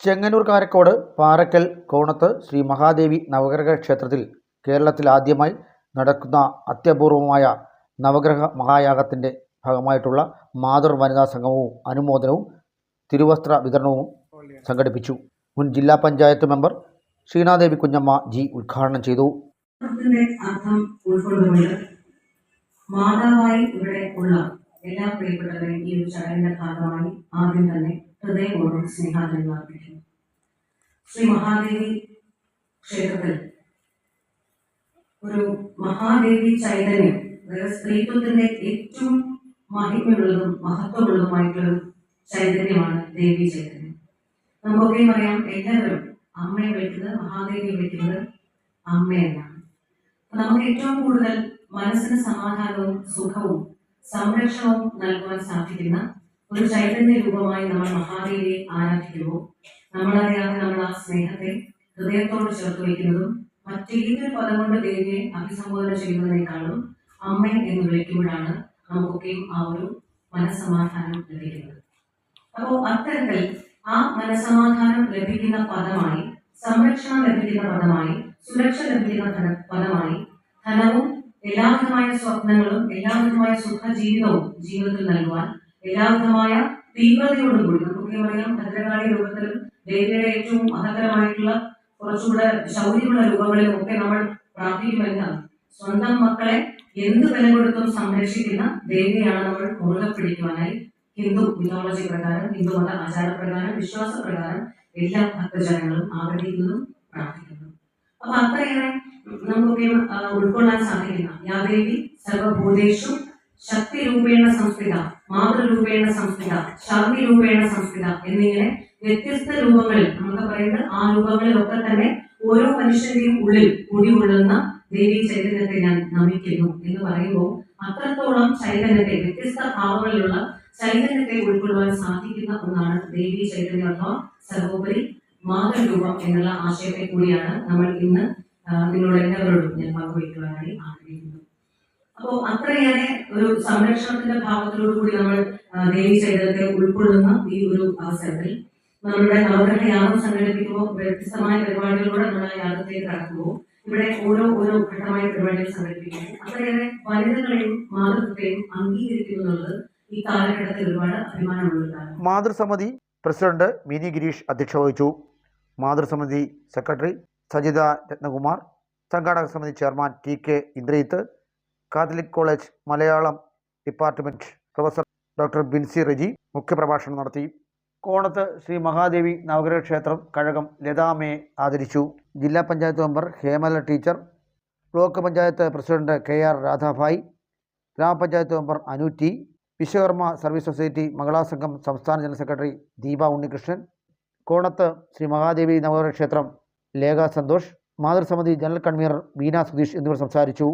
ചെങ്ങന്നൂർ കാരക്കോട് പാറയ്ക്കൽ കോണത്ത് ശ്രീ മഹാദേവി നവഗ്രഹ ക്ഷേത്രത്തിൽ കേരളത്തിൽ ആദ്യമായി നടക്കുന്ന അത്യപൂർവമായ നവഗ്രഹ മഹായാഗത്തിൻ്റെ ഭാഗമായിട്ടുള്ള മാതൃ വനിതാ സംഗമവും അനുമോദനവും തിരുവസ്ത്ര വിതരണവും സംഘടിപ്പിച്ചു. മുൻ ജില്ലാ പഞ്ചായത്ത് മെമ്പർ ഷീനാദേവി കുഞ്ഞമ്മ ജി ഉദ്ഘാടനം ചെയ്തു. മാതാവായി ഇവിടെ ഉള്ള എല്ലാ പ്രിയപ്പെട്ടവരെയും ഈ ഒരു ചടങ്ങിന്റെ ഭാഗമായി ആദ്യം തന്നെ ഹൃദയപൂർവ്വം സ്നേഹാദരങ്ങൾ അർപ്പിക്കുന്നു. ശ്രീ മഹാദേവി ക്ഷേത്രത്തിൽ ഒരു മഹാദേവി ചൈതന്യം, അതായത് സ്ത്രീത്വത്തിന്റെ ഏറ്റവും മഹിമയുള്ളതും മഹത്വമുള്ളതുമായിട്ടുള്ള ചൈതന്യമാണ് ദേവി ചൈതന്യം. നമുക്കൊക്കെയും അറിയാം, എല്ലാവരും അമ്മയെ വിളിക്കുന്നത്, മഹാദേവിയെ വിളിക്കുന്നത് അമ്മയെന്നാണ്. നമുക്ക് ഏറ്റവും കൂടുതൽ മനസ്സിന് സമാധാനവും സുഖവും സംരക്ഷണവും നൽകുവാൻ സാധിക്കുന്ന ഒരു ചൈതന്യ രൂപമായി നമ്മൾ മഹാദേവിയെ ആരാധിക്കുമ്പോൾ നമ്മളറിയാതെ നമ്മൾ ആ സ്നേഹത്തെ ഹൃദയത്തോട് ചേർത്ത് വയ്ക്കുന്നതും മറ്റേതൊരു പദം കൊണ്ട് ദേവിയെ അഭിസംബോധന ചെയ്യുന്നതിനേക്കാളും അമ്മ എന്ന് വിളിക്കുമ്പോഴാണ് നമുക്കൊക്കെയും ആ ഒരു മനസ്സമാധാനം ലഭിക്കുന്നത്. അപ്പോൾ അത്തരത്തിൽ ആ മനസ്സമാധാനം ലഭിക്കുന്ന പദമായി, സംരക്ഷണം ലഭിക്കുന്ന പദമായി, സുരക്ഷ ലഭിക്കുന്ന പദമായി, ധനവും എല്ലാവിധമായ സ്വപ്നങ്ങളും എല്ലാവിധമായ സുഖ ജീവിതവും ജീവിതത്തിൽ നൽകുവാൻ എല്ലാവിധമായ തീവ്രതയോടുകൂടി, നമുക്കൊക്കെ പറയാം, ഭദ്രകാളി രൂപത്തിലും ദേവിയുടെ ഏറ്റവും മഹത്തരമായിട്ടുള്ള കുറച്ചുകൂടെ ശൗര്യമുള്ള രൂപങ്ങളിലും ഒക്കെ നമ്മൾ പ്രാർത്ഥിക്കുമെന്നാണ്. സ്വന്തം മക്കളെ എന്ത് വില കൊടുത്തും സംരക്ഷിക്കുന്ന ദേവിയാണ് നമ്മൾ മുറുകെ പിടിക്കുവാനായി ഹിന്ദു മിത്തോളജി പ്രകാരം, ഹിന്ദു മത ആചാരപ്രകാരം, വിശ്വാസപ്രകാരം എല്ലാ ഭക്തജനങ്ങളും ആഗ്രഹിക്കുന്നതും പ്രാർത്ഥിക്കുന്നതും. അപ്പൊ അത്രയേറെ നമുക്കൊക്കെ ഉൾക്കൊള്ളാൻ സാധിക്കുന്ന യാദേവി സർവഭൂതേഷു ശക്തി രൂപേണ സംസ്ഥിത, മാതൃരൂപേണ സംസ്ഥിത, ശാന്തി രൂപേണ സംസ്ഥിത എന്നിങ്ങനെ വ്യത്യസ്ത രൂപങ്ങളിൽ നമുക്ക് പറയുന്നത് ആ രൂപങ്ങളിലൊക്കെ തന്നെ ഓരോ മനുഷ്യന്റെയും ഉള്ളിൽ കുടികൊള്ളുന്ന ദേവി ചൈതന്യത്തെ ഞാൻ നമിക്കുന്നു എന്ന് പറയുമ്പോൾ അത്രത്തോളം ചൈതന്യത്തെ, വ്യത്യസ്ത ഭാവങ്ങളിലുള്ള ചൈതന്യത്തെ ഉൾക്കൊള്ളുവാൻ സാധിക്കുന്ന ഒന്നാണ് ദേവി ചൈതന്യം അഥവാ സർവോപരി മാതൃരൂപം എന്നുള്ള ആശയത്തെ കൂടിയാണ് നമ്മൾ ഇന്ന് നിങ്ങളോട് എല്ലാവരോടും ഞാൻ പങ്കുവയ്ക്കുവാനായി ആഗ്രഹിക്കുന്നു. അപ്പോൾ അത്രയേറെ ഒരു സംരക്ഷണത്തിന്റെ ഭാവത്തിലോട് കൂടി നമ്മൾ ദേവി ചൈതന്യത്തെ ഉൾക്കൊള്ളുന്ന ഈ ഒരു അവസരത്തിൽ നമ്മളുടെ നവഗ്രഹ യാഗം സംഘടിപ്പിക്കുമ്പോൾ വ്യത്യസ്തമായ പരിപാടികളോടെ നമ്മൾ ആ യാഗത്തിലേക്ക് കടക്കുമ്പോൾ ഇവിടെ ഓരോ ഘട്ടമായ പരിപാടികൾ സംഘടിപ്പിക്കുന്നു. അത്രയേറെ വനിതകളെയും മാതൃത്വത്തെയും അംഗീകരിക്കുന്നു എന്നുള്ളത് ഈ കാലഘട്ടത്തിൽ ഒരുപാട് അഭിമാനമുള്ളതാണ്. മാതൃസമിതി പ്രസിഡന്റ് മിനി ഗിരീഷ് അധ്യക്ഷത വഹിച്ചു. മാതൃസമിതി സെക്രട്ടറി സജിത രത്നകുമാർ, സംഘാടക സമിതി chairman T K Indrajith, Catholic college Malayalam department professor doctor Binsi Reji മുഖ്യപ്രഭാഷണം നടത്തി. കോണത്ത് ശ്രീ മഹാദേവി നവഗ്രഹ ക്ഷേത്രം കഴകം ലതാമ്മയെ ആദരിച്ചു. ജില്ലാ panchayat member Hemala teacher, block panchayat president K R Radhabhai, ഗ്രാമപഞ്ചായത്ത് member Anu T, Vishwakarma service society മഹിളാ സംഘം സംസ്ഥാന ജനറൽ സെക്രട്ടറി ദീപ ഉണ്ണികൃഷ്ണൻ, കോണത്ത് ശ്രീ മഹാദേവി നവഗ്രഹ ക്ഷേത്രം ലേഖ സന്തോഷ്, മാതൃസമിതി ജനറൽ കൺവീനർ ബീന സുധീഷ് എന്നിവർ സംസാരിച്ചു.